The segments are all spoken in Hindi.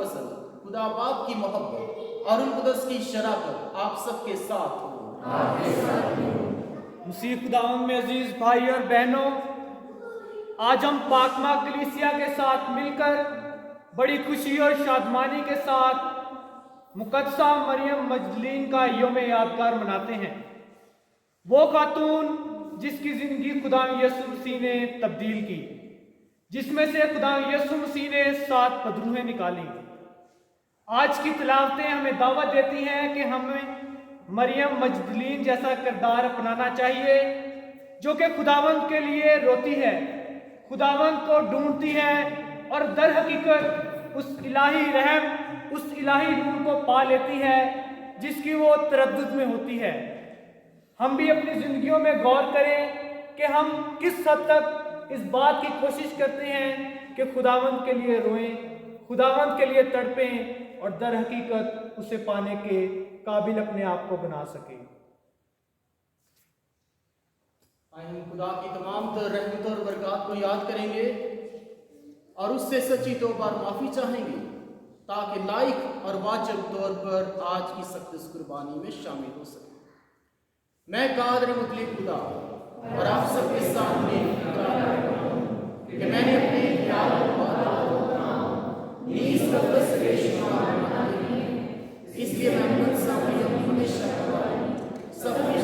फजल, खुदा बाप की मोहब्बत और रूह कुदस की शराकत आप सबके साथ हो। मसीह खुदावंद में अजीज भाई और बहनों, आज हम पाकमा कलीसिया के साथ मिलकर बड़ी खुशी और शादमानी के साथ मुकद्दसा मरियम मजदलीन का यौम यादगार मनाते हैं। वो खातून जिसकी जिंदगी खुदा यीशु मसीह ने तब्दील की, जिसमें से खुदा यीशु मसीह ने 7 बदरूहें निकाली। आज की तिलावतें हमें दावत देती हैं कि हमें मरियम मजदलीन जैसा किरदार अपनाना चाहिए, जो कि खुदावंद के लिए रोती है, खुदावंद को ढूंढती है और दर हकीकत उस इलाही रहम, उस इलाही नूर को पा लेती है जिसकी वो तरद्दुद में होती है। हम भी अपनी जिंदगियों में गौर करें कि हम किस हद तक इस बात की कोशिश करते हैं कि खुदावंद के लिए रोएं, खुदावंद के लिए तड़पें और दर हकीकत उसे पाने के काबिल अपने आप को बना सके। हम खुदा की तमाम रहमत और बरकत को याद करेंगे और उससे सच्ची तौबा और माफ़ी चाहेंगे, ताकि लायक और वाजिब तौर पर आज की सख्त कुर्बानी में शामिल हो सके। मैं कादर मुतलिक खुदा और आप सबके सामने कि मैंने अपने ख्याल इसलिए मैं मुकद्दसा मरियम हमेशा सब कुछ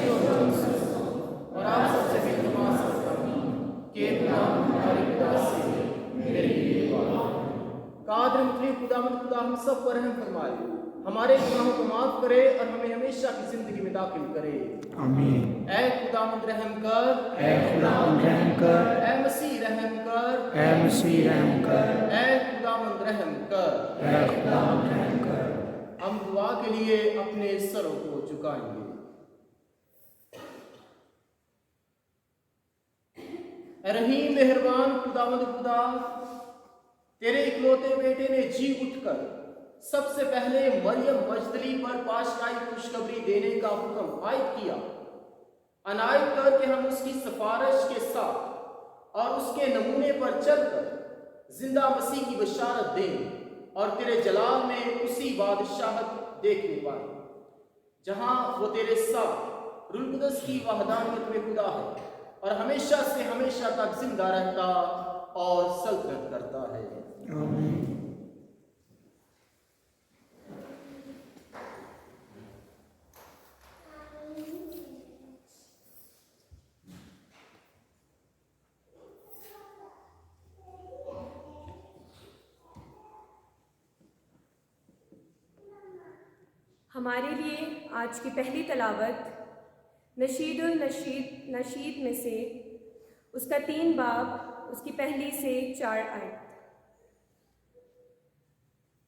और आप सबसे इल्तिमास करता हूं कि हमारे खुदा से मेरे लिए दुआ। कादर मुतलिक खुदा हम सब पर रहम फरमाए, हमारे गुनाहों को माफ करे और हमें हमेशा की जिंदगी में दाखिल करे। आमीन। ऐ खुदावंद रहम कर, ऐ खुदावंद रहम कर, ऐ मसीह रहम कर, ऐ मसीह रहम कर, ऐ खुदावंद रहम कर, ऐ खुदावंद रहम कर। हम दुआ के लिए अपने सरों को झुकाएंगे। रहीम मेहरबान खुदावंद खुदा, तेरे इकलौते बेटे ने जी उठकर सबसे पहले मरियम मजदली पर पाशकाई खुशखबरी देने का हुक्म आयद किया। अनायत कर कि हम उसकी सिफारिश के साथ और उसके नमूने पर चलकर जिंदा मसीह की बशारत दें और तेरे जलाल में उसी बादशाहत देखने पाए जहां वो तेरे साथ रूह कुदस की वहदानियत में खुदा है और हमेशा से हमेशा तक जिंदा रहता और सल्तनत करता है। आमीन। हमारे लिए आज की पहली तलावत नशीद में से उसका 3 बाब उसकी पहली से 4 आयत।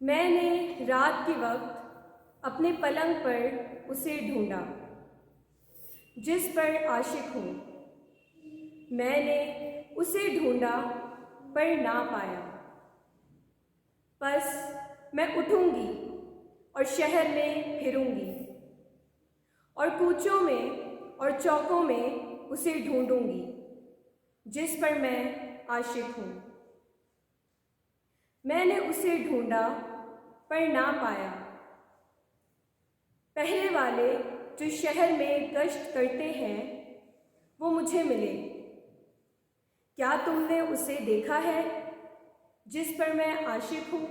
मैंने रात के वक्त अपने पलंग पर उसे ढूंढा जिस पर आशिक हूँ, मैंने उसे ढूंढा पर ना पाया। बस मैं उठूंगी और शहर में फिरूंगी और कूचों में और चौकों में उसे ढूंढूंगी जिस पर मैं आशिक हूँ। मैंने उसे ढूंढा पर ना पाया। पहले वाले जो शहर में गश्त करते हैं वो मुझे मिले। क्या तुमने उसे देखा है जिस पर मैं आशिक हूँ?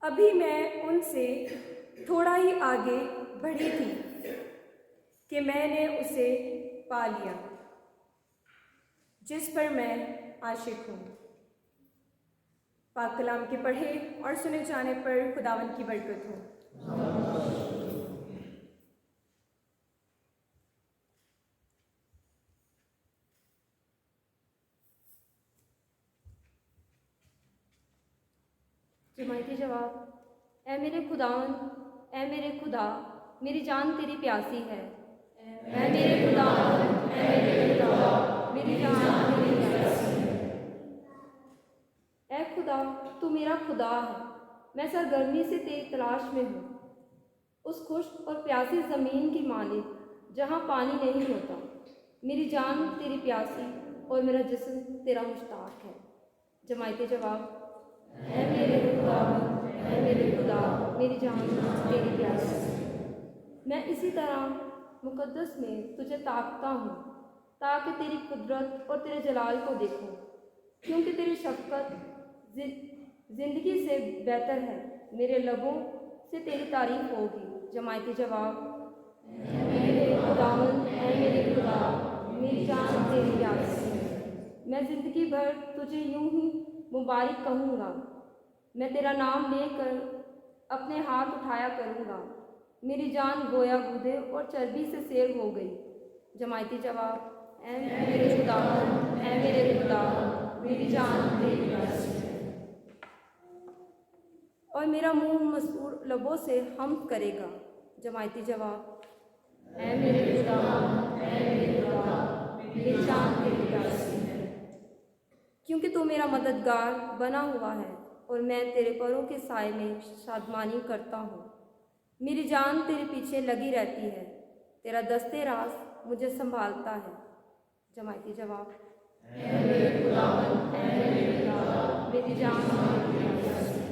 अभी मैं उनसे थोड़ा ही आगे बढ़ी थी कि मैंने उसे पा लिया जिस पर मैं आशिक हूँ। पाक कलाम के पढ़े और सुने जाने पर खुदावंद की बरकत हो। जमायती जवाब। ऐ मेरे खुदावंद, ऐ मेरे खुदा, मेरी जान तेरी प्यासी है। ऐ मेरे खुदावंद, ऐ मेरे खुदा, मेरी जान तेरी प्यासी है। ऐ खुदा, तू मेरा खुदा है, मैं सरगर्मी से तेरी तलाश में हूँ। उस खुश्क और प्यासी ज़मीन की मालिक जहाँ पानी नहीं होता, मेरी जान तेरी प्यासी और मेरा जिस्म तेरा मुश्ताक है। जमायती जवाब। ऐ मेरे खुदा, ऐ मेरे खुदा, मेरी जान तेरी प्यासी है। मैं इसी तरह मुकद्दस में तुझे ताकता हूँ ताकि तेरी कुदरत और तेरे जलाल को देखूं, क्योंकि तेरी शफ़क़त जिंदगी से बेहतर है। मेरे लबों से तेरी तारीफ होगी। जमायती जवाब, ऐ मेरे खुदावंद, ऐ मेरे खुदा, मेरी जान तेरी प्यासी है। मैं ज़िंदगी भर तुझे यूं ही मुबारक कहूँगा। मैं तेरा नाम लेकर अपने हाथ उठाया करूँगा। मेरी जान गोया गूदे और चर्बी से सैर हो गई। जमायती जवाब, ऐ मेरे खुदावंद, ऐ मेरे खुदा, मेरी जान तेरी प्यासी है। और मेरा मुंह मसरूर लबों से हमद करेगा। जमायती जवाब, ऐ मेरे खुदा, ऐ मेरे खुदा, मेरी जान तेरी प्यासी है। क्योंकि तू मेरा मददगार बना हुआ है और मैं तेरे पैरों के साए में शादमानी करता हूँ। मेरी जान तेरे पीछे लगी रहती है। तेरा दस्ते रास मुझे संभालता है। जमायती जवाब, ऐ मेरे खुदावंद, ऐ मेरे खुदा, मेरी जान तेरी प्यासी है।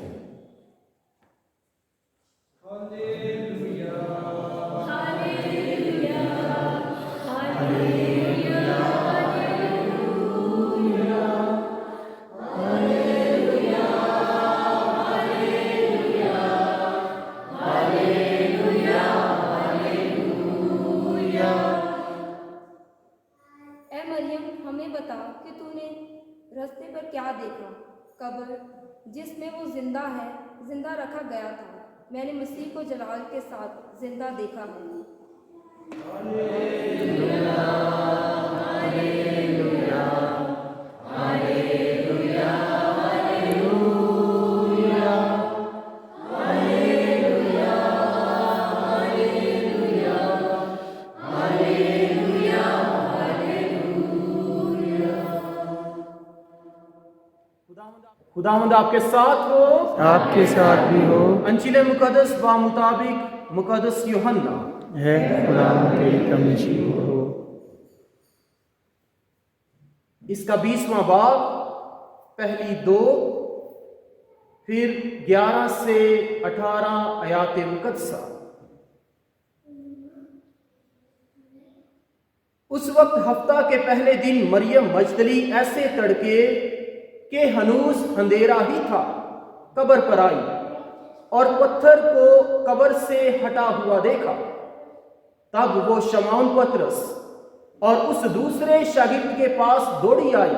कि तूने रास्ते पर क्या देखा? कब्र जिसमें वो जिंदा है, जिंदा रखा गया था। मैंने मसीह को जलाल के साथ जिंदा देखा है। खुदावंद आपके साथ हो, आपके साथ भी हो। अंजिल मुकद्दस व मुताबिक मुकद्दस यूहन्ना। है खुदा तेरी कमीशी हो। इसका 20वां बाब, पहली 2 फिर 11 से 18 आयात मुकद्दसा। उस वक्त हफ्ता के पहले दिन मरियम मजदली ऐसे तड़के के हनूस अंधेरा ही था, कब्र पर आई और पत्थर को कब्र से हटा हुआ देखा। तब वो शमौन पतरस और उस दूसरे शागिर्द के पास दौड़ी आई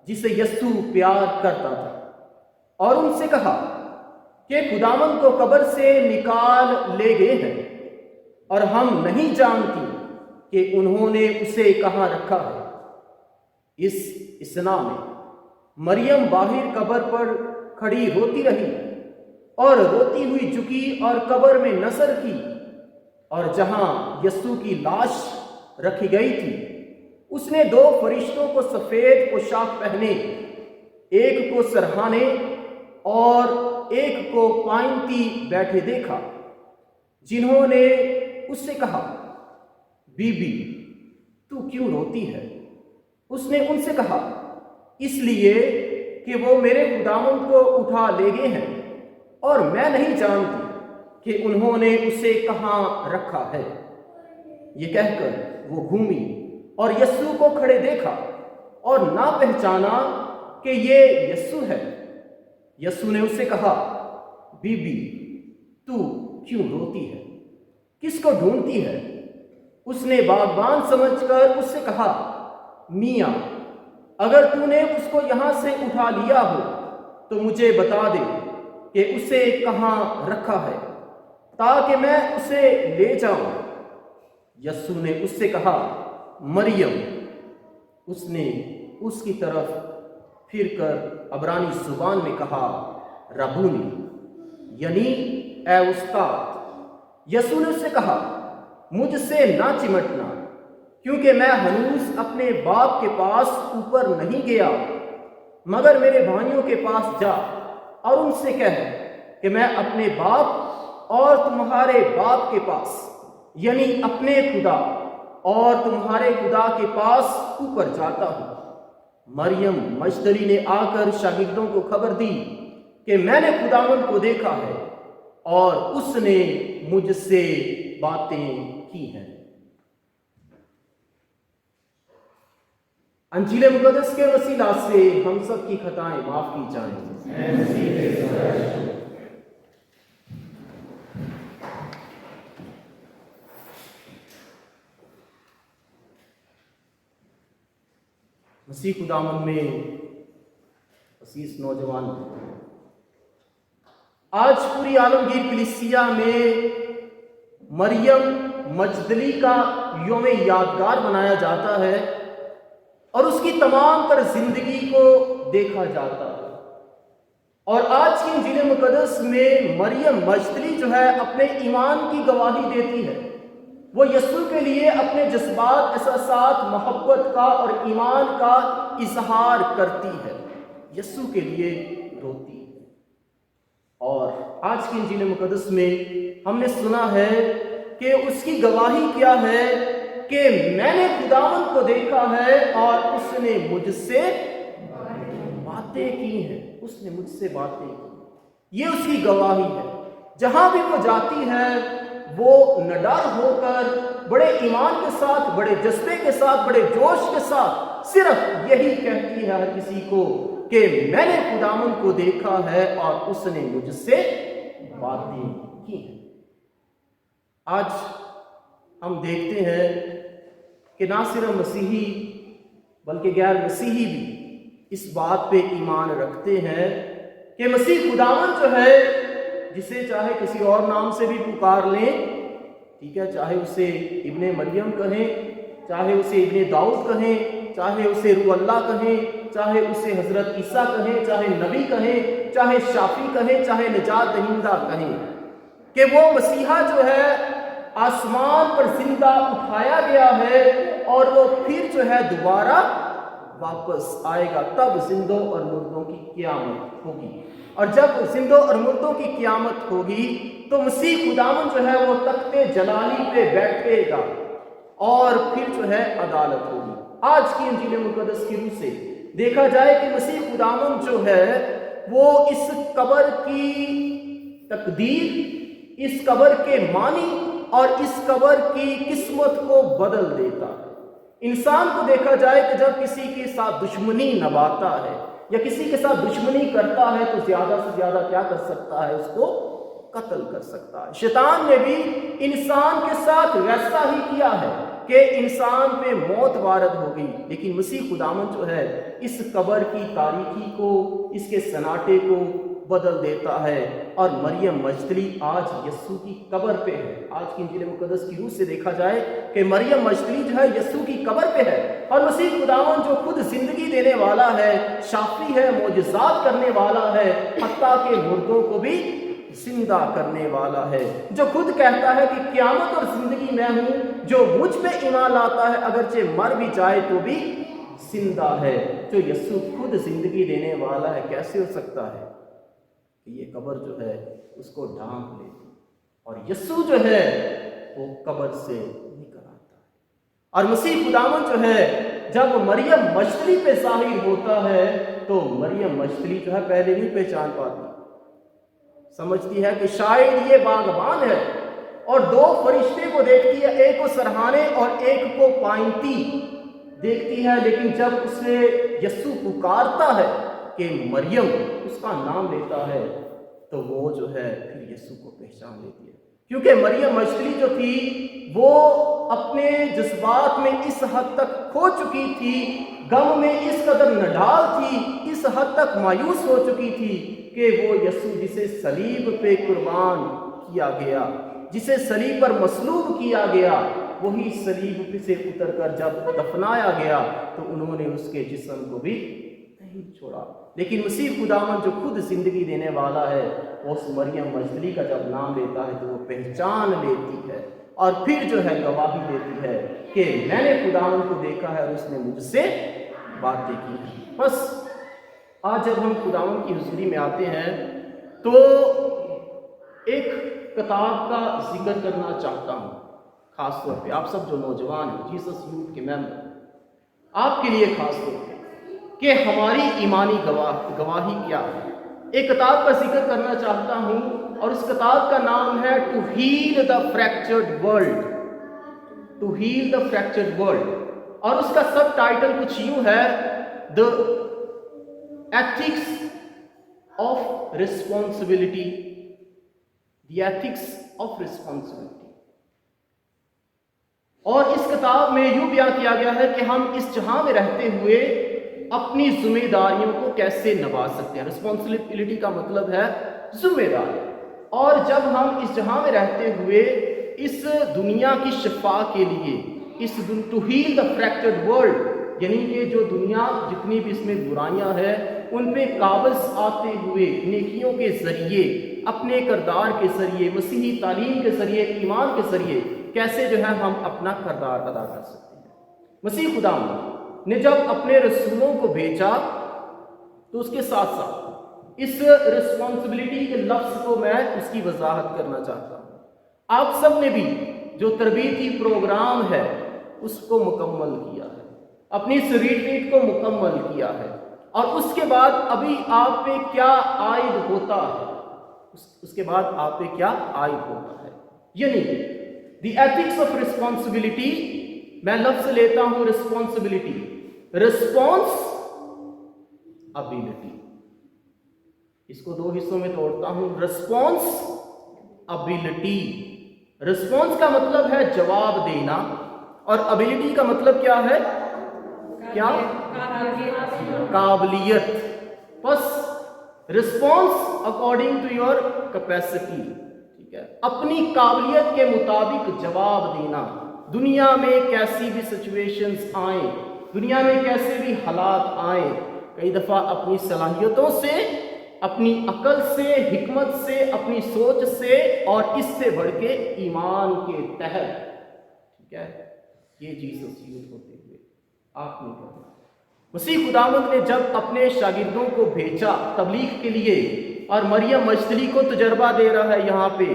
जिसे यीशु प्यार करता था, और उनसे कहा कि खुदावंद को कब्र से निकाल ले गए हैं और हम नहीं जानती कि उन्होंने उसे कहाँ रखा है। इस इसना में मरियम बाहर कब्र पर खड़ी रोती रही और रोती हुई झुकी और कब्र में नजर की, और जहां यीशु की लाश रखी गई थी उसने 2 फरिश्तों को सफेद पोशाक पहने, एक को सरहाने और एक को पाइंती बैठे देखा, जिन्होंने उससे कहा, बीबी तू क्यों रोती है? उसने उनसे कहा, इसलिए कि वो मेरे खुदावंद को उठा ले गए हैं और मैं नहीं जानती कि उन्होंने उसे कहाँ रखा है। ये कहकर वो घूमी और यीशु को खड़े देखा और ना पहचाना कि ये यीशु है। यीशु ने उससे कहा, बीबी तू क्यों रोती है? किसको ढूंढती है? उसने बागबान समझकर उससे कहा, मियाँ अगर तूने उसको यहां से उठा लिया हो तो मुझे बता दे कि उसे कहां रखा है, ताकि मैं उसे ले जाऊं। यीशु ने उससे कहा, मरियम। उसने उसकी तरफ फिरकर अब्रानी जुबान में कहा, रबूनी, यानी ए उस्ताद। यीशु ने उससे कहा, मुझसे ना चिमटना, क्योंकि मैं हनूस अपने बाप के पास ऊपर नहीं गया, मगर मेरे भाइयों के पास जा और उनसे कह कि मैं अपने बाप और तुम्हारे बाप के पास, यानी अपने खुदा और तुम्हारे खुदा के पास ऊपर जाता हूं। मरियम मजदली ने आकर शागिर्दों को खबर दी कि मैंने खुदावंद को देखा है और उसने मुझसे बातें की हैं। अंजील मुकद्दस के वसीला से हम सब की खताएं माफ की जाएं। मसीह खुदावंद में असीस नौजवान, आज पूरी आलमगीर कलीसिया में मरियम मजदली का यौम यादगार मनाया जाता है और उसकी तमाम तर जिंदगी को देखा जाता है। और आज की इंजील मुकद्दस में मरियम मजदली जो है अपने ईमान की गवाही देती है। वो यीशु के लिए अपने जज्बात, एहसासात, मोहब्बत का और ईमान का इजहार करती है, यीशु के लिए रोती है। और आज की इंजील मुकद्दस में हमने सुना है कि उसकी गवाही क्या है कि मैंने खुदावंद को देखा है और उसने मुझसे बातें की हैं, उसने मुझसे बातें की। ये उसकी गवाही है। जहां भी वो जाती है वो निडर होकर, बड़े ईमान के साथ, बड़े जज्बे के साथ, बड़े जोश के साथ सिर्फ यही कहती है हर किसी को कि मैंने खुदावंद को देखा है और उसने मुझसे बातें की हैं। आज हम देखते हैं कि ना सिर्फ मसीही बल्कि गैर मसीही भी इस बात पे ईमान रखते हैं कि मसीह खुदावंद जो है, जिसे चाहे किसी और नाम से भी पुकार लें, ठीक है, चाहे उसे इब्ने मरियम कहें, चाहे उसे इब्ने दाऊद कहें, चाहे उसे रूह अल्लाह कहें, चाहे उसे हजरत ईसा कहें, चाहे नबी कहें, चाहे शाफी कहें, चाहे निजात दहिंदा कहें, कि वो मसीहा जो है आसमान पर जिंदा उठाया गया है और वो फिर जो है दोबारा वापस आएगा। तब जिंदों और मुर्दों की क़यामत होगी। और जब जिंदों और मुर्दों की क़यामत होगी तो मसीह खुदावंद जो है वो तख्ते जलाली पे बैठेगा और फिर जो है अदालत होगी। आज की इंजील मुकद्दस की रूह से देखा जाए कि मसीह खुदावंद जो है वो इस कब्र की तकदीर, इस कब्र के मानी और इस कब्र की किस्मत को बदल देता है। इंसान को देखा जाए कि जब किसी के साथ दुश्मनी निभाता है या किसी के साथ दुश्मनी करता है तो ज्यादा से ज्यादा क्या कर सकता है, उसको कत्ल कर सकता है। शैतान ने भी इंसान के साथ वैसा ही किया है कि इंसान पे मौत वारद हो गई। लेकिन मसीह खुदावंद जो है इस कब्र की तारीकी को, इसके सनाटे को बदल देता है। और मरियम मजदली आज यीशु की कब्र पे है। आज की इंजील मुकद्दस की रूह से देखा जाए कि मरियम मजदली जो है यीशु की कब्र पे है और मसीह खुदावंद जो खुद जिंदगी देने वाला है, शाफी है, मोजज़ात करने वाला है, हत्ता के मुर्दों को भी जिंदा करने वाला है, जो खुद कहता है कि क़यामत और जिंदगी मैं हूं, जो मुझ पे ईमान लाता है अगरचे मर भी जाए तो भी जिंदा है। जो यीशु खुद जिंदगी देने वाला है, कैसे हो सकता है कि ये कब्र जो है उसको ढांक लेती और यीशु जो है वो कब्र से निकल आता है। और मसीह खुदावंद जो है जब मरियम मजदली पे ज़ाहिर होता है तो मरियम मजदली जो है पहले नहीं पहचान पाती, समझती है कि शायद ये बागबान है और दो फरिश्ते को देखती है, एक को सरहाने और एक को पाइंती देखती है। लेकिन जब उसे यीशु पुकारता है कि मरियम, उसका नाम लेता है, तो वो जो है फिर यीशु को पहचान लेती है। क्योंकि मरियम मजदली जो थी वो अपने जज्बात में इस हद तक खो चुकी थी, गम में इस कदर नडाल थी, इस हद तक मायूस हो चुकी थी कि वो यीशु जिसे सलीब पे कुर्बान किया गया, जिसे सलीब पर मसलूब किया गया, वही सलीब से उतरकर जब दफनाया गया तो उन्होंने उसके जिस्म को भी नहीं छोड़ा। लेकिन मसीह खुदावंद जो खुद जिंदगी देने वाला है वो उस मरियम मजदली का जब नाम लेता है तो वो पहचान लेती है और फिर जो है गवाही देती है कि मैंने खुदावंद को देखा है और उसने मुझसे बातें की हैं। बस आज जब हम खुदावंद की हुजूरी में आते हैं तो एक किताब का जिक्र करना चाहता हूँ, खास तौर पे आप सब जो नौजवान हैं, जीसस यूथ के मेंबर, आपके लिए खास तौर पे कि हमारी ईमानी गवाही क्या है। एक किताब का जिक्र करना चाहता हूं और इस किताब का नाम है to heal the fractured world, to heal the fractured world. और उसका सब टाइटल कुछ यूं है, the ethics of responsibility, the ethics of responsibility. और इस किताब में यूं बयान किया गया है कि हम इस जहां में रहते हुए अपनी जिम्मेदारियों को कैसे निभा सकते हैं। रिस्पॉन्सिबिलिटी का मतलब है जिम्मेदारी। और जब हम इस जहां में रहते हुए इस दुनिया की शिफा के लिए, इस to heal the fractured world, यानी कि जो दुनिया जितनी भी इसमें बुराइयां हैं उन पे काबज़ आते हुए नेकियों के जरिए, अपने किरदार के जरिए, मसीही तालीम के जरिए, ईमान के जरिए कैसे जो है हम अपना किरदार अदा कर सकते हैं। मसीह खुदा ने जब अपने रसूलों को भेजा तो उसके साथ साथ इस रिस्पॉन्सिबिलिटी के लफ्ज को मैं उसकी वजाहत करना चाहता हूं। आप सब ने भी जो तरबीती प्रोग्राम है उसको मुकम्मल किया है, अपनी इस रिट्रीट को मुकम्मल किया है, और उसके बाद अभी आप पे क्या आयद होता है, उसके बाद आप पे क्या आयद होता है, यानी द एथिक्स ऑफ रिस्पॉन्सिबिलिटी। मैं लफ्ज लेता हूं रिस्पॉन्सिबिलिटी, रिस्पॉन्स अबिलिटी, इसको दो हिस्सों में तोड़ता हूं। रिस्पॉन्स अबिलिटी, रिस्पॉन्स का मतलब है जवाब देना और एबिलिटी का मतलब क्या है? क्या? काबिलियत। बस response according to your capacity, ठीक है, अपनी काबिलियत के मुताबिक जवाब देना। दुनिया में कैसी भी सिचुएशंस आए, दुनिया में कैसे भी हालात आए, कई दफा अपनी सलाहियतों से, अपनी अकल से, हिकमत से, अपनी सोच से और इससे बढ़ के ईमान के तहत, ठीक है, ये जीसस यूथ होते हुए आप नहीं करना। मसीह खुदावंद ने जब अपने शागिर्दों को भेजा तबलीग के लिए, और मरियम मजदली को तजर्बा दे रहा है, यहाँ पे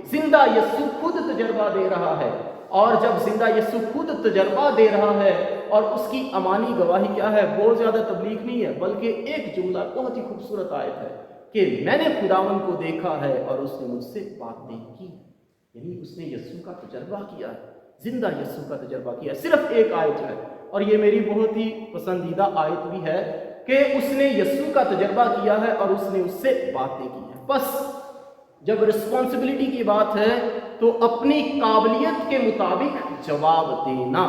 जिंदा यीशु खुद तजर्बा दे रहा है। और जब जिंदा यीशु खुद तजर्बा दे रहा है और उसकी अमानी गवाही क्या है, बहुत ज्यादा तबलीग नहीं है, बल्कि एक जुमला बहुत ही खूबसूरत आयत है कि मैंने खुदावन को देखा है और उसने मुझसे बातें की, यानी उसने यीशु का तजर्बा किया है, जिंदा यीशु का तजर्बा किया है। सिर्फ एक आयत है और ये मेरी बहुत ही पसंदीदा आयत भी है कि उसने यीशु का तजर्बा किया है और उसने उससे बातें की है। बस जब रिस्पॉन्सिबिलिटी की बात है तो अपनी काबिलियत के मुताबिक जवाब देना,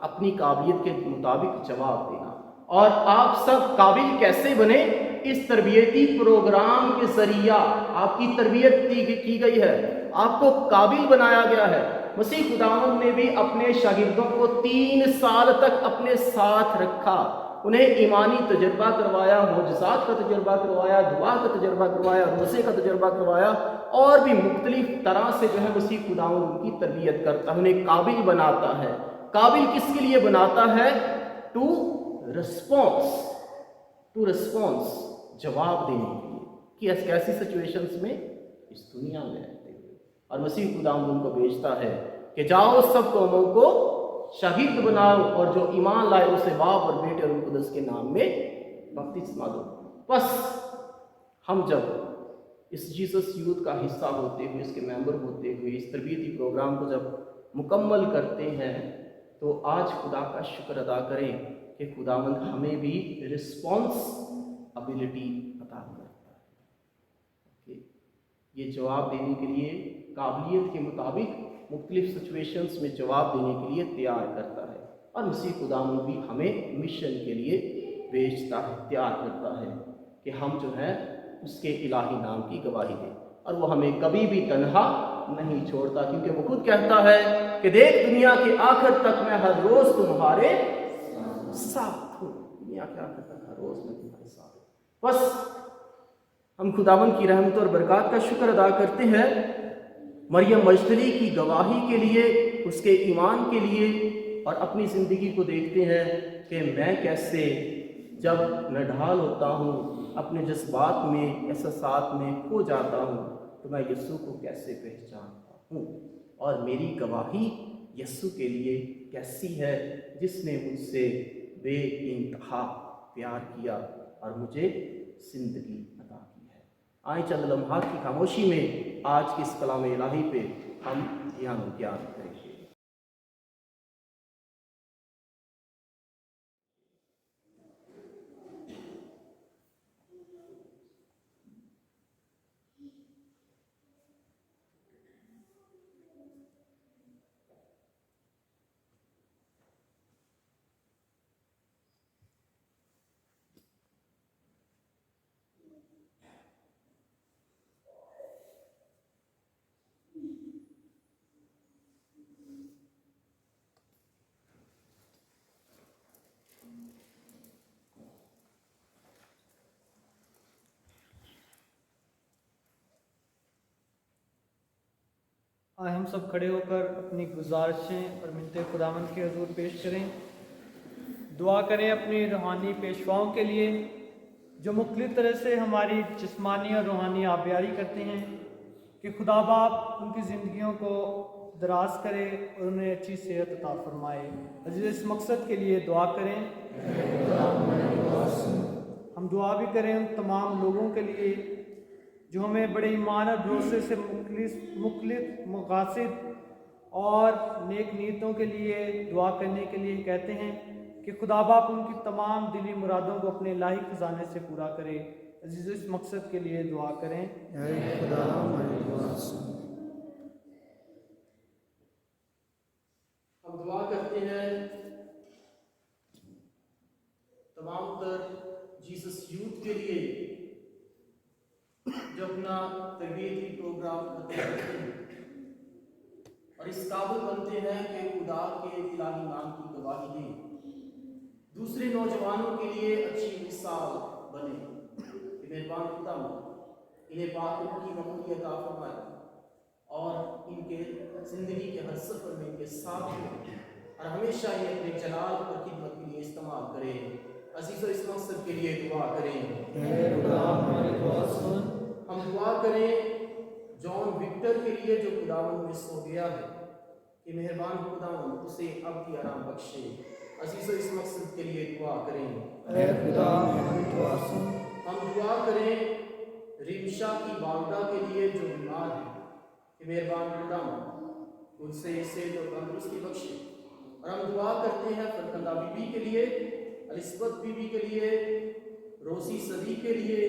अपनी काबिलियत के मुताबिक जवाब देना। और आप सब काबिल कैसे बने? इस तरबियती प्रोग्राम के जरिया आपकी तरबियत की गई है, आपको काबिल बनाया गया है। मसीह खुदावंद ने भी अपने शागिर्दों को 3 साल तक अपने साथ रखा, उन्हें ईमानी तजर्बा करवाया, मोजज़ात का तजर्बा करवाया, दुआ का तजर्बा करवाया, रोज़े का तजर्बा करवाया, और भी मुख्तलिफ तरह से जो है मसीह खुदावंद उनकी तरबियत करता है, उन्हें काबिल बनाता है। काबिल किसके लिए बनाता है? टू रिस्पॉन्स, टू रिस्पॉन्स, जवाब देने के लिए कि कैसी सिचुएशंस में इस दुनिया में रहते हुए। और मसीह खुदावंद उनको भेजता है कि जाओ सब कौमों को शागिर्द बनाओ और जो ईमान लाए उसे बाप और बेटे और कुदस के नाम में बपतिस्मा दो। बस हम जब इस जीसस यूथ का हिस्सा होते हुए, इसके मेंबर होते हुए, इस तरबियती प्रोग्राम को जब मुकम्मल करते हैं तो आज खुदा का शुक्र अदा करें कि खुदावंद हमें भी रिस्पॉन्स एबिलिटी अता करता है, ये जवाब देने के लिए काबिलियत के मुताबिक मुख्तलिफ सिचुएशंस में जवाब देने के लिए तैयार करता है। और मसीह खुदावंद भी हमें मिशन के लिए भेजता है, तैयार करता है कि हम जो है उसके इलाही नाम की गवाही दें। और वो हमें कभी भी तन्हा नहीं छोड़ता, क्योंकि वो खुद कहता है कि देख दुनिया के आखिर तक मैं हर रोज तुम्हारे साथ हूँ, दुनिया के आखिर तक हर रोज मैं तुम्हारे साथ हूँ। बस हम खुदावंद की रहमत और बरकत का शुक्र अदा करते हैं मरियम मजदली की गवाही के लिए, उसके ईमान के लिए, और अपनी ज़िंदगी को देखते हैं कि मैं कैसे जब नढाल होता हूँ, अपने जज्बात में, एहसासात में खो जाता हूँ, तो मैं यीशु को कैसे पहचानता हूँ। और मेरी गवाही यीशु के लिए कैसी है, जिसने मुझसे बेइंतहा प्यार किया और मुझे ज़िंदगी अता की है। आए चंद लम्हात की खामोशी में आज की इस कलाम इलाही पे हम ध्यान करेंगे। आए हम सब खड़े होकर अपनी गुजारिशें और मिन्नतें खुदावंद के हजूर पेश करें। दुआ करें अपनी रूहानी पेशवाओं के लिए जो मुख्तलिफ तरह से हमारी जिस्मानी और रूहानी आबियारी करते हैं, कि खुदा बाप उनकी ज़िंदगियों को दराज करे और उन्हें अच्छी सेहत अता फरमाए। अजीज़ इस मकसद के लिए दुआ करें। हम दुआ भी करें उन तमाम लोगों के लिए जो हमें बड़े ईमान और भरोसे से मुख्तलिफ मकासद और नेक नीयतों के लिए दुआ करने के लिए कहते हैं, कि खुदा बाप उनकी तमाम दिली मुरादों को अपने इलाही खजाने से पूरा करे। अजीज़ इस मकसद के लिए दुआ करें। ऐ खुदा हमारी दुआ सुन। हम दुआ करते हैं तमाम तर जीसस यूथ के लिए जो अपना तरबियती प्रोग्राम करते हैं और इस काबिल बनते हैं कि खुदा के इलाही नाम की गवाही दें, दूसरे नौजवानों के लिए अच्छी मिसाल बने। मेहरबान खुदा इन्हें पाक की मकबूलियत अता फरमाए और इनके ज़िंदगी के हर सफ़र में इनके साथ हो और हमेशा ये अपने जलाल और खिदमत के लिए इस्तेमाल करें। अज़ीज़ों इस मकसद के लिए दुआ करें। हम दुआ करें जॉन विक्टर के लिए जो खुदावंद में सो गया है, कि मेहरबान खुदावंद उसे अब की आराम बख्शे। अज़ीज़ों इस मकसद के लिए दुआ करें। हम दुआ करें रिमशा की वालदा के लिए जो बीमार है, कि मेहरबान खुदावंद उनसे सेहत और तंदुरुस्ती बख्शे। और हम दुआ करते हैं फरकंदा बीबी के लिए, एलिज़ाबेथ बीबी के लिए, रोसी सदी के लिए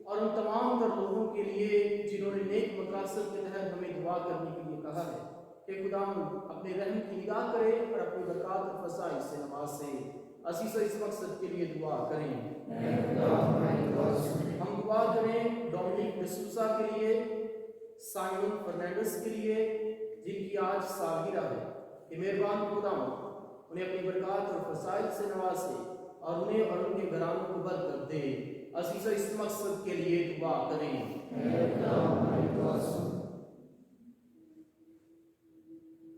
और उन तमाम तर लोगों के लिए जिन्होंने नेक मकासद के तहत हमें दुआ करने के लिए कहा है, कि खुदावंद अपने रहम की निगाह करे और अपनी बरकत और फसाइल से नवाजे। अज़ीज़ों इस मकसद के लिए दुआ करें। हम दुआ करें डोमिनिक डिसूजा के लिए, साइमन फर्नांडिस के लिए जिनकी आज सालगिरह है, कि मेहरबान खुदावंद उन्हें अपनी बरकत और फसाइल से नवाजे और उन्हें और उनके घरानों को बरकत दे। अज़ीज़ों इस मकसद के लिए दुआ करें।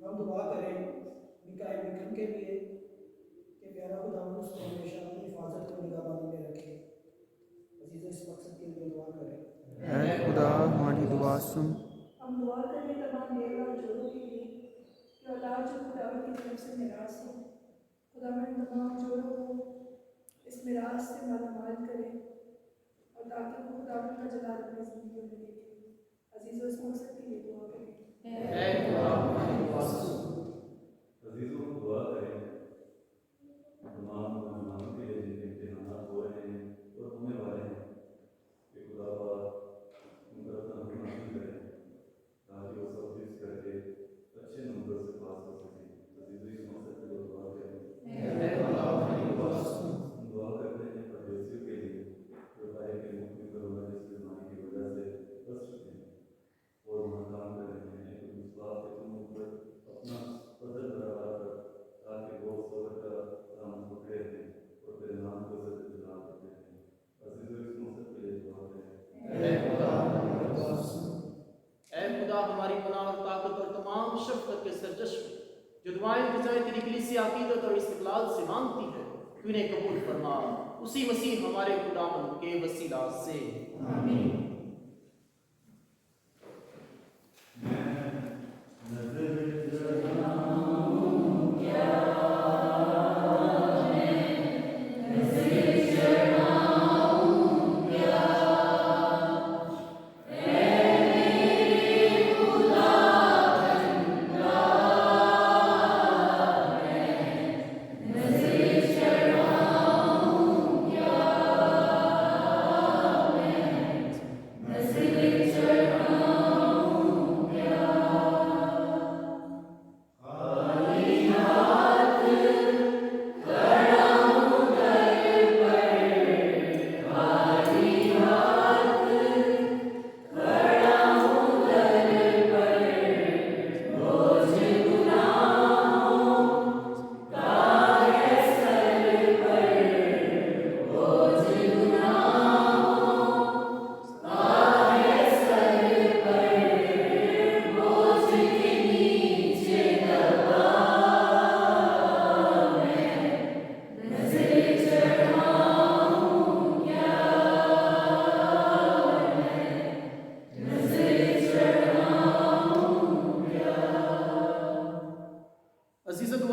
हम दुआ करें मिकाएल विक्रम के लिए, कि प्यारा खुदावंद उसको हमेशा अपनी हिफाजत और निगहबानी में रखे। अज़ीज़ों इस मकसद के लिए दुआ करें। ऐ खुदा हमारी दुआ सुन। हम दुआ करें तमाम बेगुनाह जोड़ों के लिए, कि औलाद जो खुदावंद की तरफ से मिरास हो, खुदावंद तमाम जोड़ों को इस मिरास से मालामाल करे और ताकि वो खुदावंद का जलाल अपनी ज़िंदगी में देखे। अज़ीज़ों इस मकसद के लिए दुआ करें। अज़ीज़ों को दुआ करें तमाम नौजवानों के लिए जिनके इम्तिहानात हो रहे हैं और होने वाले हैं, कि खुदा उनका तनख्वाह हासिल करें ताकि वो सब चीज़ करके अच्छे नंबर से पास हो सकें। अज़ीज़ों इस मकसद के लिए दुआ करें। दुआ करते हैं परदेसियों के लिए जो बाहर के मुल्क में कोरोना जैसी बीमारी की वजह से फंस चुके हैं और वहाँ काम कर रहे हैं, तो इस बात के तुम ऊपर अपना फजल बरकरार कर, ताकि वो सबर का काम पकड़े रहें और तेरे नाम को सजद जलाल करते रहें। अज़ीज़ों इस मकसद के लिए दुआ करें। ऐ खुदा हमारी पनाह और ताकत और तमाम शफ़क़त के सरजश जो दुआएं बजाय तेरी कलीसिया अक़ीदत और इस्तिक़लाल से मांगती है, तू इन्हें कबूल फरमा, उसी मसीह हमारे खुदावंद के वसीला से। आमीन।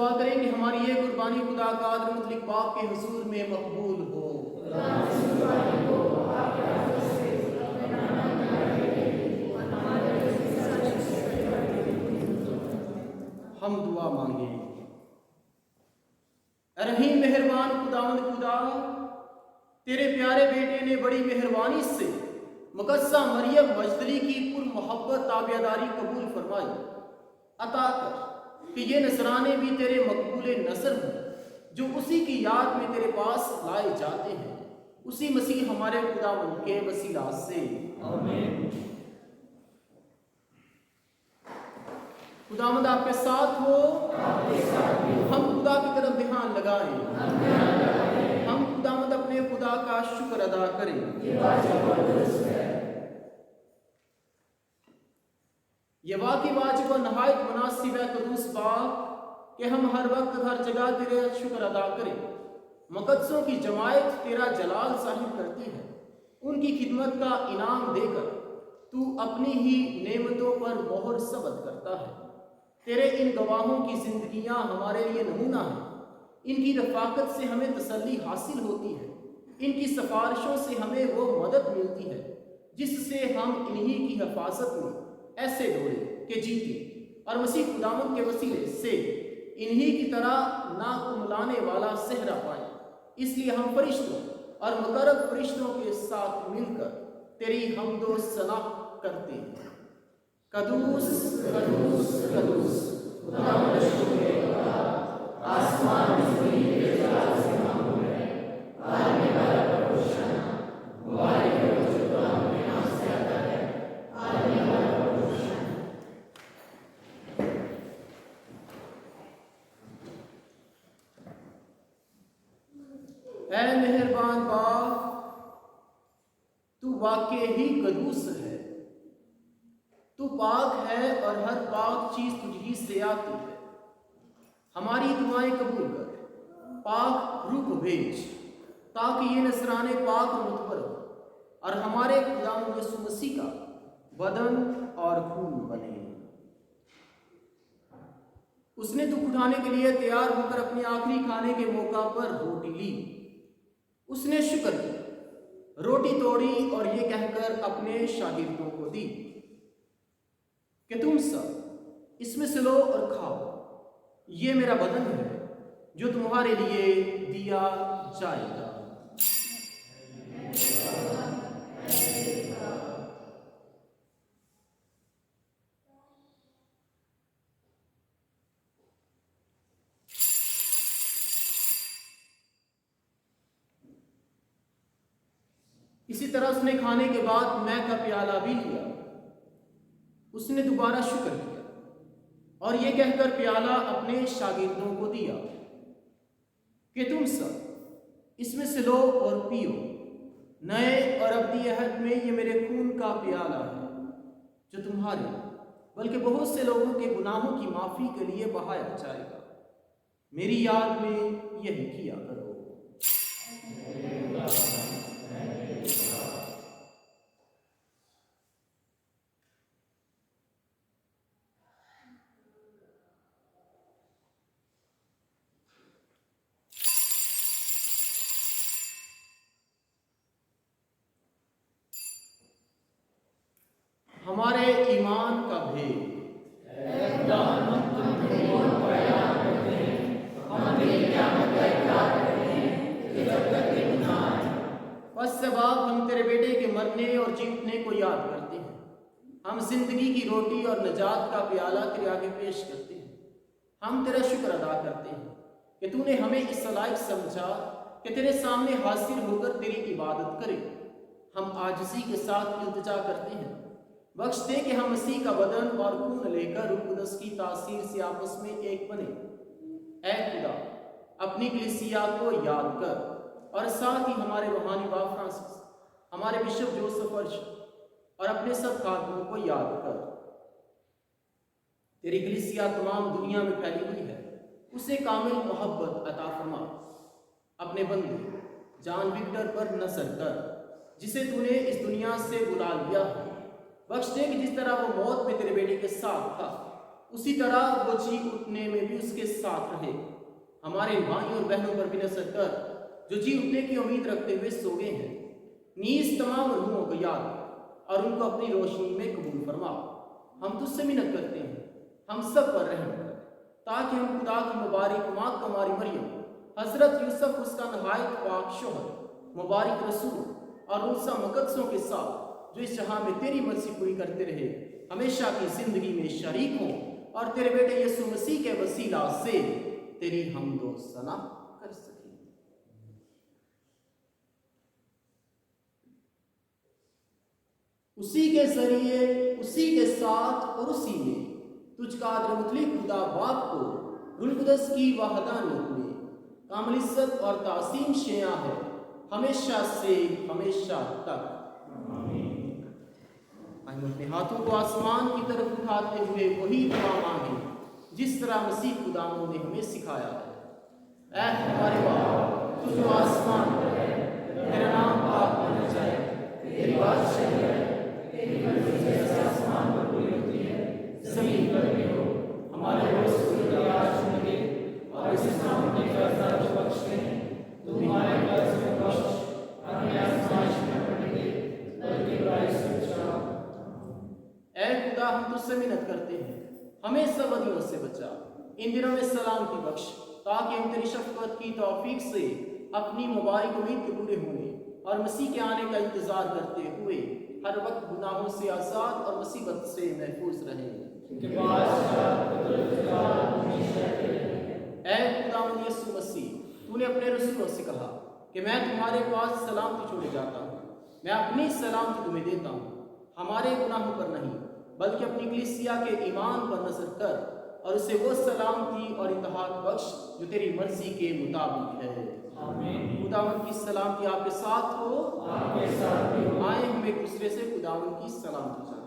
दुआ करें कि हमारी ये कुर्बानी खुदा का आदर मुतलिक बाप के हुजूर में मकबूल हो। हम दुआ मांगे। रहीम मेहरबान खुदावंद खुदा, तेरे प्यारे बेटे ने बड़ी मेहरबानी से मुकद्दसा मरियम मजदली की पुर मोहब्बत ताबियादारी कबूल फरमाई। अता कर कि ये नसराने भी तेरे मकबूले नस्ल हों, जो उसी की याद में तेरे पास लाए जाते हैं। उसी मसीह हमारे खुदावंद के वसीला से आमीन। खुदावंद आपके साथ हो। हम खुदा की तरफ ध्यान लगाएं। हम खुदावंद अपने खुदा का शुक्र अदा करें। ये वाकई वाजिब और नहायत मुनासिब है कदूस बाप कि हम हर वक्त हर जगह तेरे शुक्र अदा करें। मुकद्दसों की जमायत तेरा जलाल जाहिर करती है। उनकी खिदमत का इनाम देकर तू अपनी ही नेमतों पर मोहर सबत करता है। तेरे इन गवाहों की जिंदगियां हमारे लिए नमूना है। इनकी रफाकत से हमें तसल्ली हासिल होती है। इनकी सिफारिशों से हमें वो मदद मिलती है जिससे हम इन्हीं की हिफाजत में ऐसे दौड़े कि जीते और मसीह खुदावंद के वसीले से इन्हीं की तरह नाकुमलाने वाला सेहरा पाए। इसलिए हम फरिश्तों और मुकर्रब फरिश्तों के साथ मिलकर तेरी हम्दो सना करते हैं। कदूस कदूस कदूस खुदावंद आसमान में ज़मीन के जलाल से मामूल है। आलमी वाला परवशना मुबारक है वो जो खुदावंद के नाम से आता है। आलमी वाला परवशना। ऐ मेहरबान बाप, तू वाकई ही कदूस है। तू पाक है और हर पाक चीज तुझी से आती है। हमारी दुआएं कबूल कर। पाक रूह को भेज ताकि ये नसराने पाक और मुतबर हो और हमारे खुदावंद यीशु मसीह का बदन और खून बने। उसने दुख उठाने के लिए तैयार होकर अपने आखिरी खाने के मौका पर रोटी ली। उसने शुक्र किया, रोटी तोड़ी और ये कहकर अपने शागिर्दों को दी कि तुम सब इसमें से लो और खाओ। ये मेरा बदन है जो तुम्हारे लिए दिया जाएगा। इसी तरह उसने खाने के बाद मैं का प्याला भी लिया। उसने दोबारा शुक्र किया और ये कहकर प्याला अपने शागिर्दों को दिया कि तुम सब इसमें से लो और पियो। नए और अब्दी अहद में ये मेरे खून का प्याला है जो तुम्हारे बल्कि बहुत से लोगों के गुनाहों की माफी के लिए बहाया जाएगा। मेरी याद में यही किया करो। हमारे ईमान का भेद। बस सबाब हम तेरे बेटे के मरने और जी उठने को याद करते हैं। हम जिंदगी की रोटी और निजात का प्याला तेरे आगे पेश करते हैं। हम तेरा शुक्र अदा करते हैं कि तूने हमें इस लायक समझा कि तेरे सामने हाजिर होकर तेरी इबादत करें। हम आजिज़ी के साथ इल्तिजा करते हैं, बख्श दे कि हम मसीह का बदन और खून लेकर रूह कुदस की तासीर से आपस में एक बने। ऐ खुदा, अपनी कलीसिया को याद कर और साथ ही हमारे रूहानी बाप फ्रांसिस, हमारे बिशप जोसेफ और अपने सब खादमों को याद कर। तेरी कलीसिया तमाम दुनिया में फैली हुई है, उसे कामिल मोहब्बत अता फरमा। अपने बंदे जॉन विक्टर पर नजर कर, जिसे तूने इस दुनिया से बुला लिया है। बख्श दे कि जिस तरह वो मौत में तेरे बेटे के साथ था, उसी तरह वो जी उठने में भी उसके साथ रहे। हमारे भाई और बहनों पर भी नजर कर जो जी उठने की उम्मीद रखते हुए सो गए हैं। नीज तमाम रूहों को याद और उनको अपनी रोशनी में कबूल फरमा। हम तुझसे मिन्नत करते हैं, हम सब पर रहम कर, ताकि हम खुदा की मुबारक माँ कमारी मरियम, हजरत यूसुफ उसका नहायत पाक शोहर, मुबारक रसूल और उन सब मुकद्दसों के साथ जो इस जहां में तेरी मर्जी पूरी करते रहे, हमेशा की जिंदगी में शरीक हों और तेरे बेटे यीशु मसीह के वसीला से तेरी हमदो सना कर सके। उसी के जरिए, उसी के साथ और उसी में तुझका मुतलिक खुदा बाप को रुल कुदस की वहदानियत में कामिल इज्जत और तासीम शेया है, हमेशा से हमेशा तक। हम अपने हाथों को आसमान की तरफ उठाते हुए वही दुआ मांगे जिस तरह मसीह खुदावंद ने हमें सिखाया है। ऐ हमारे बाप, तू जो आसमान पर है, तेरा नाम पाक माना जाए, तेरी बादशाही है, तेरी मर्जी जैसे आसमान पर पूरी होती है, जमीन पर भी हो। हमारे रोज को आज हमें दे और इस नाम के कर्जा को बख्श दे। तू हमारे कर्ज को बख्श और हमें आजमाइश में पड़ने दे, बल्कि बुराई से बचा। ऐ खुदा, हम तुझसे मिन्नत करते हैं, हमें सब बदियों से बचा। इन दिनों में सलामती बख्श, ताकि हम तेरी शफ़क़त की तौफीक से अपनी मुबारक उम्मीद के पूरे होने और मसीह के आने का इंतजार करते हुए हर वक्त गुनाहों से आज़ाद और मुसीबत से महफूज रहें। ऐ खुदावंद यीशु मसीह, तूने अपने रसूलों से कहा कि मैं तुम्हारे पास सलामती छोड़े जाता हूँ, मैं अपनी सलामती तुम्हें देता हूँ। हमारे गुनाहों पर नहीं बल्कि अपनी कलीसिया के ईमान पर नजर कर और उसे वो सलामती और इत्तेहाद बख्श जो तेरी मर्जी के मुताबिक है। खुदावंद की सलामती आपके साथ हो, आपके साथ भी हो। आए हम एक दूसरे से खुदावंद की सलामती चाहें।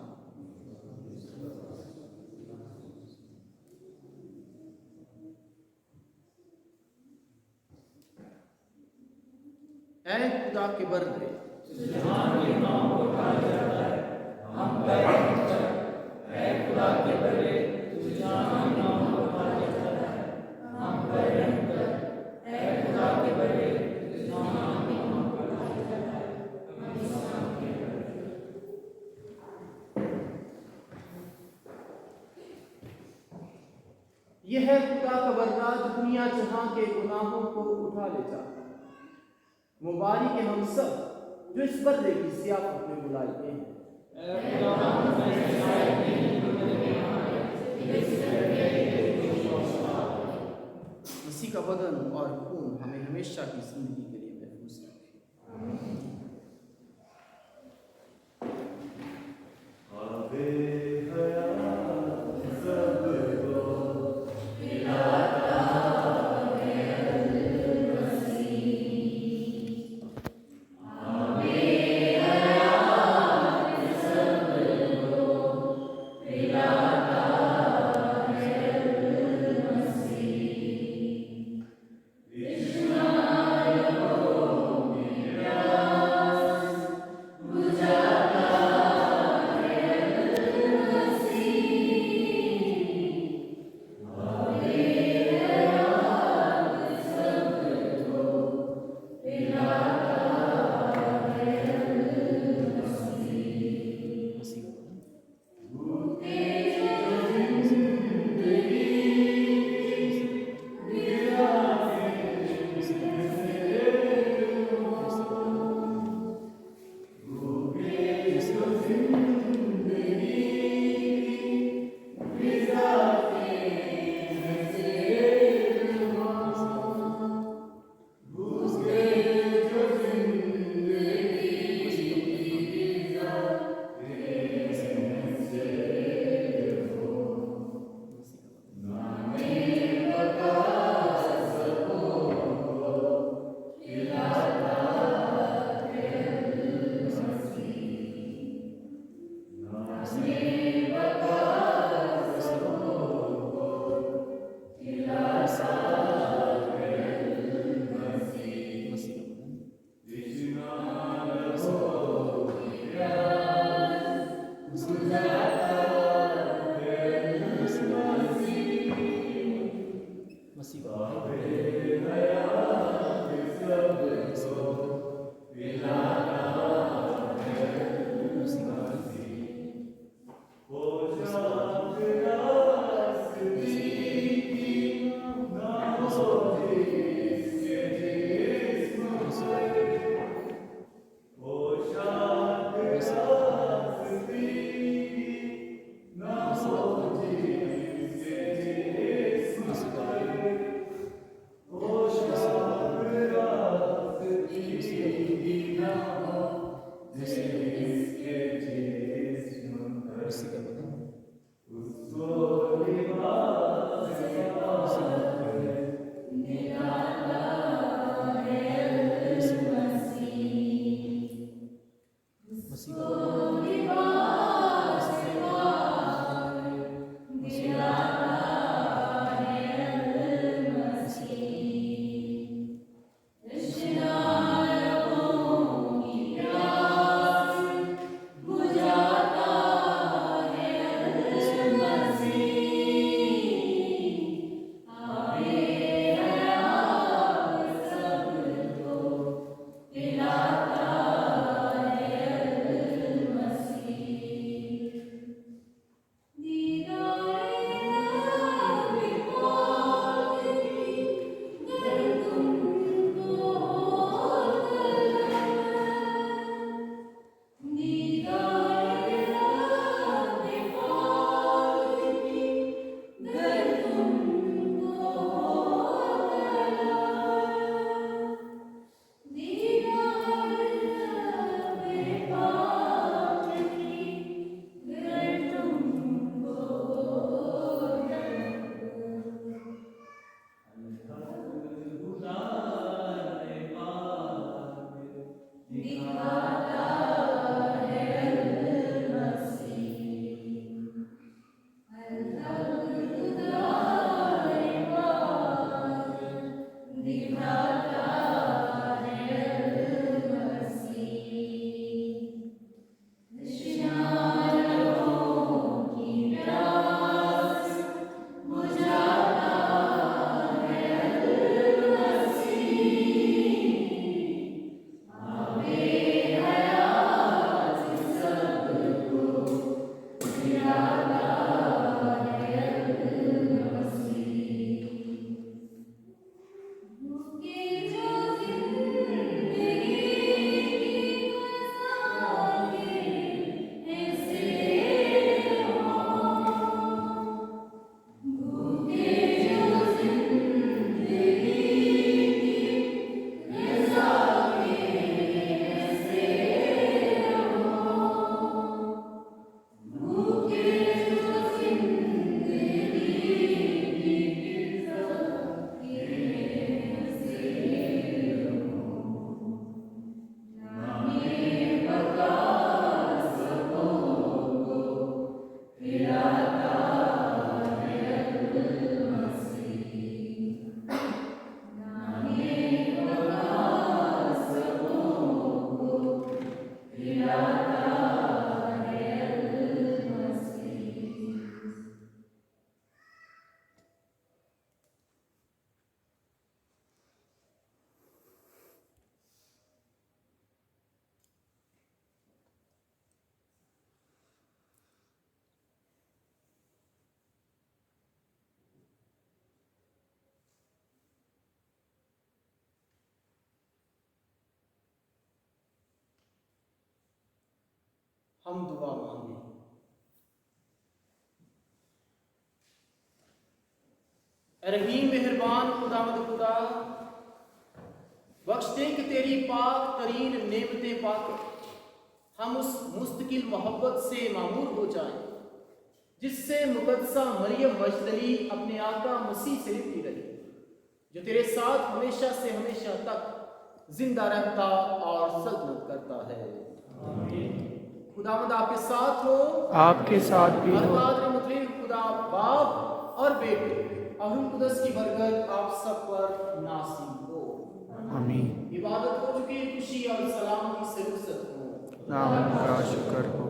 ऐ खुदा के बरदे, यह है खुदा का बरराज दुनिया जहां के गुनाहों को उठा ले जाता। मुबारक है हम सब जो इस बर्रे की ज़ियाफत में बुलाए गए हैं। मसीह का बदन और खून हमें हमेशा की जिंदगी के लिए महफूज रखे। Krishna हम दुआ मांगे। रहीम मेहरबान खुदावंद खुदा, बख्श दे कि तेरी पाक तरीन नेमतें पाकर हम उस मुस्तकिल मोहब्बत से मामूर हो जाएं जिससे मुकद्दसा मरियम मजदली अपने आका मसीह से लिपटी रही, जो तेरे साथ हमेशा से हमेशा तक जिंदा रहता और सल्तनत करता है। खुदावंद आपके साथ हो, आपके साथ भी हो। कादिर मुतलक खुदा बाप और बेटे और रूह कुदस की बरकत आप सब पर नासिब हो। आमीन। इबादत हो चुकी खुशी और सलामती से रुखसत हो। नाम का शुक्र हो।